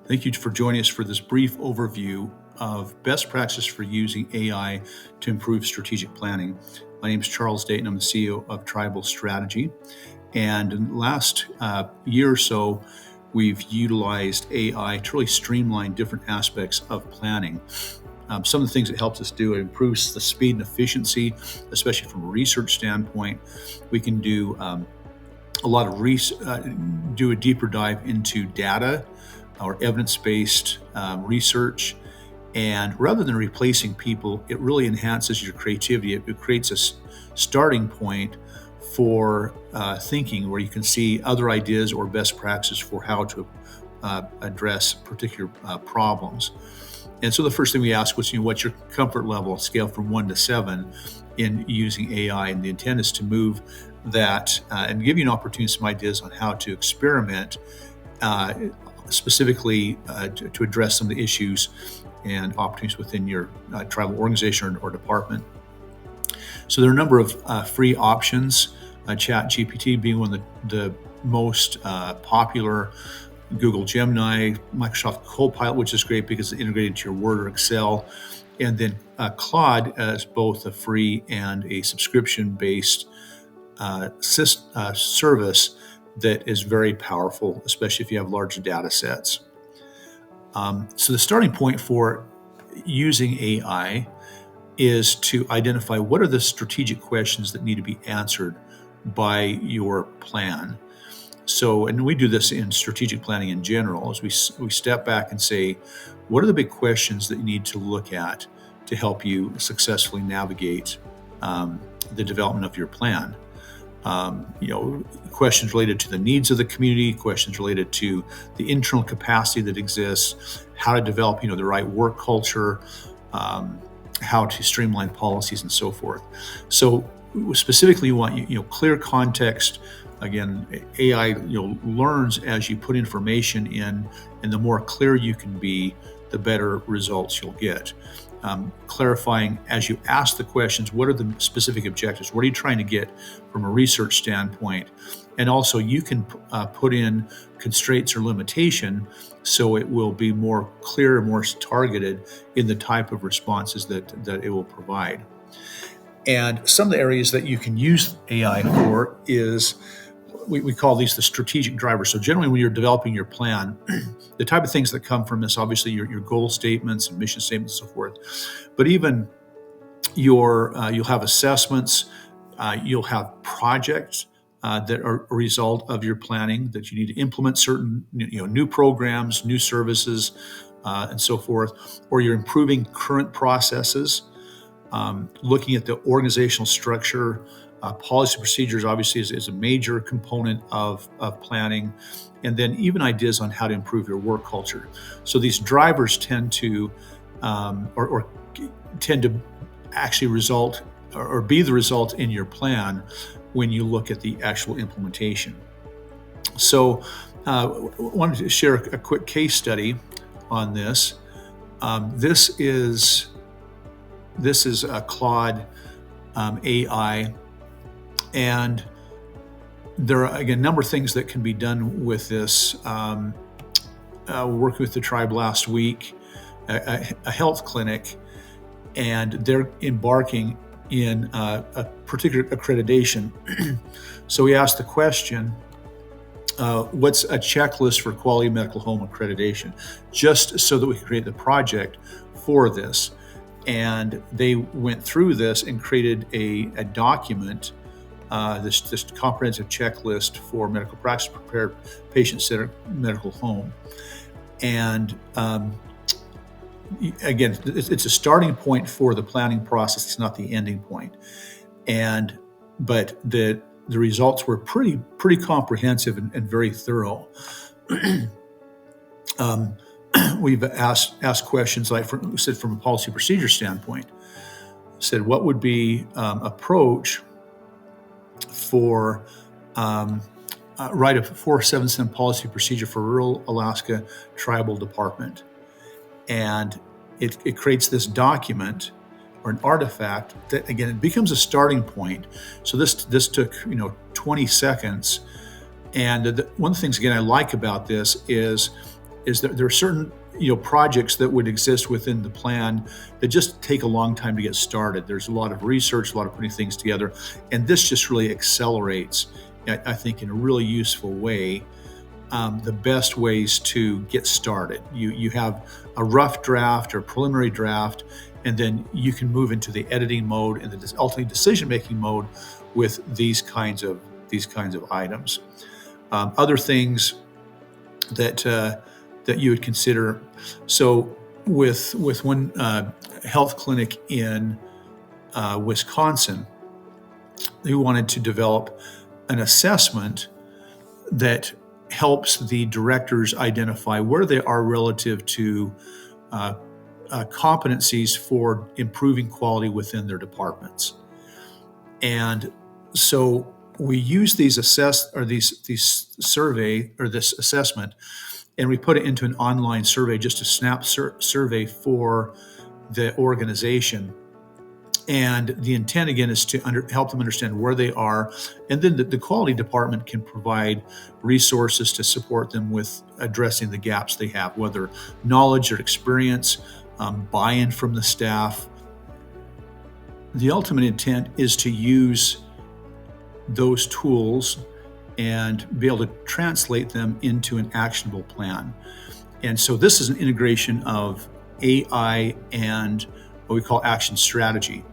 Thank you for joining us for this brief overview of best practices for using AI to improve strategic planning. My name is Charles Dayton. I'm the CEO of Tribal Strategy. And in the last year or so, we've utilized AI to really streamline different aspects of planning. Some of the things it helps us do, it improves the speed and efficiency, especially from a research standpoint. We can do a lot of do a deeper dive into data or evidence-based research. And rather than replacing people, it really enhances your creativity. It creates a starting point for thinking where you can see other ideas or best practices for how to address particular problems. And so the first thing we ask was, what's your comfort level, scale from 1 to 7 in using AI? And the intent is to move that and give you an opportunity, some ideas on how to experiment specifically to address some of the issues and opportunities within your tribal organization or department. So there are a number of free options, ChatGPT being one of the most popular, Google Gemini, Microsoft Copilot, which is great because it's integrated into your Word or Excel, and then Claude is both a free and a subscription-based service that is very powerful, especially if you have large data sets. So the starting point for using AI is to identify what are the strategic questions that need to be answered by your plan. So, and we do this in strategic planning in general, as we step back and say, what are the big questions that you need to look at to help you successfully navigate the development of your plan? Questions related to the needs of the community, questions related to the internal capacity that exists, how to develop, the right work culture, how to streamline policies, and so forth. So specifically, you want clear context. Again, AI learns as you put information in, and the more clear you can be, the better results you'll get. Clarifying as you ask the questions, what are the specific objectives? What are you trying to get from a research standpoint? And also you can put in constraints or limitation so it will be more clear, more targeted in the type of responses that it will provide. And some of the areas that you can use AI for is, we call these the strategic drivers. So generally when you're developing your plan, the type of things that come from this, obviously your goal statements and mission statements and so forth, but even you'll have assessments, you'll have projects that are a result of your planning, that you need to implement certain new programs, new services, and so forth, or you're improving current processes, looking at the organizational structure. Policy procedures obviously is a major component of planning, and then even ideas on how to improve your work culture. So these drivers tend to tend to actually result or be the result in your plan when you look at the actual implementation. So I wanted to share a quick case study on this. This is a Claude AI. And there are, again, a number of things that can be done with this. Working with the tribe last week, a health clinic, and they're embarking in a particular accreditation. So we asked the question, what's a checklist for quality medical home accreditation? Just so that we could create the project for this. And they went through this and created a document, this comprehensive checklist for medical practice prepared patient-centered medical home. And again, it's a starting point for the planning process. It's not the ending point. But the results were pretty comprehensive and very thorough. We've asked questions like, said from a policy procedure standpoint, said what would be approach for write a 477 policy procedure for rural Alaska tribal department. And it creates this document or an artifact that, again, it becomes a starting point. So this took 20 seconds. And one of the things, again, I like about this is is that there are certain projects that would exist within the plan that just take a long time to get started. There's a lot of research, a lot of putting things together, and this just really accelerates, I think, in a really useful way, the best ways to get started. You have a rough draft or preliminary draft, and then you can move into the editing mode and the ultimately decision-making mode with these kinds of items. Other things that you would consider. So with one health clinic in Wisconsin, they wanted to develop an assessment that helps the directors identify where they are relative to competencies for improving quality within their departments. And so we use these survey or this assessment, and we put it into an online survey, just a snap survey for the organization. And the intent, again, is to help them understand where they are. And then the quality department can provide resources to support them with addressing the gaps they have, whether knowledge or experience, buy-in from the staff. The ultimate intent is to use those tools and be able to translate them into an actionable plan. And so this is an integration of AI and what we call action strategy.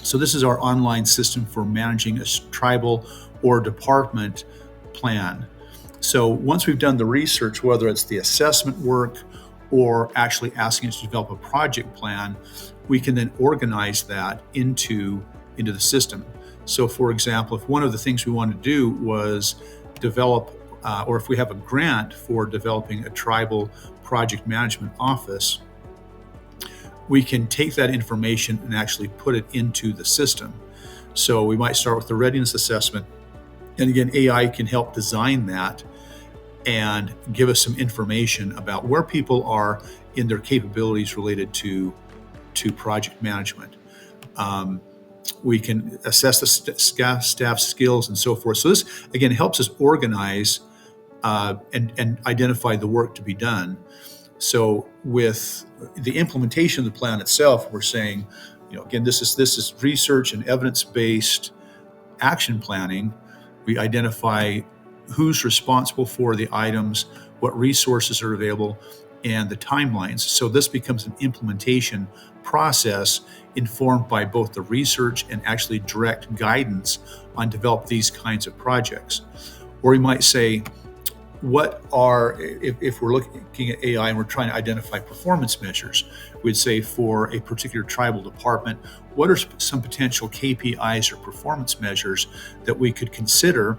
So this is our online system for managing a tribal or department plan. So once we've done the research, whether it's the assessment work or actually asking us to develop a project plan, we can then organize that into the system. So for example, if one of the things we want to do was develop, or if we have a grant for developing a tribal project management office, we can take that information and actually put it into the system. So we might start with the readiness assessment. And again, AI can help design that and give us some information about where people are in their capabilities related to project management. We can assess the staff skills and so forth. So this, again, helps us organize and identify the work to be done. So with the implementation of the plan itself, we're saying, again, this is research and evidence-based action planning. We identify who's responsible for the items, what resources are available, and the timelines. So this becomes an implementation process informed by both the research and actually direct guidance on develop these kinds of projects. Or you might say, if we're looking at AI and we're trying to identify performance measures, we'd say for a particular tribal department, what are some potential KPIs or performance measures that we could consider?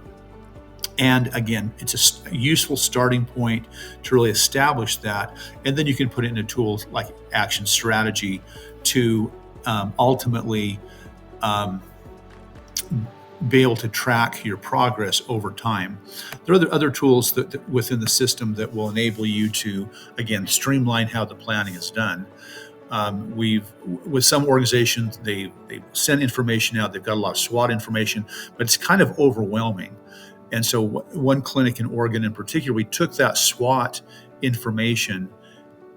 And again, it's a useful starting point to really establish that. And then you can put it into tools like action strategy to ultimately be able to track your progress over time. There are other tools that within the system that will enable you to, again, streamline how the planning is done. With some organizations, they send information out. They've got a lot of SWOT information, but it's kind of overwhelming. And so one clinic in Oregon in particular, we took that SWOT information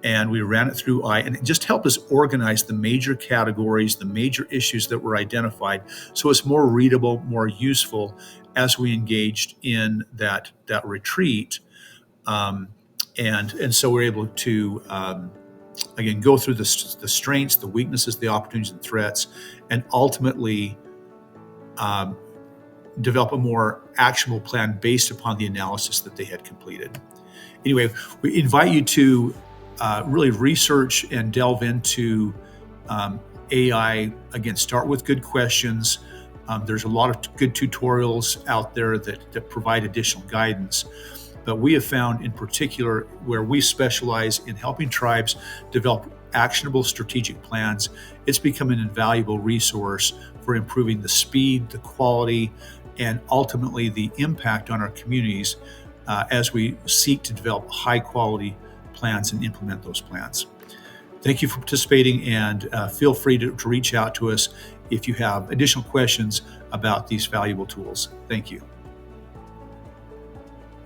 and we ran it through AI, and it just helped us organize the major categories, the major issues that were identified. So it's more readable, more useful as we engaged in that retreat. And so we're able to, again, go through the strengths, the weaknesses, the opportunities and threats, and ultimately develop a more actionable plan based upon the analysis that they had completed. Anyway, we invite you to really research and delve into AI. Again, start with good questions. There's a lot of good tutorials out there that provide additional guidance. But we have found in particular where we specialize in helping tribes develop actionable strategic plans, it's become an invaluable resource for improving the speed, the quality, and ultimately the impact on our communities as we seek to develop high quality plans and implement those plans. Thank you for participating, and feel free to reach out to us if you have additional questions about these valuable tools. Thank you.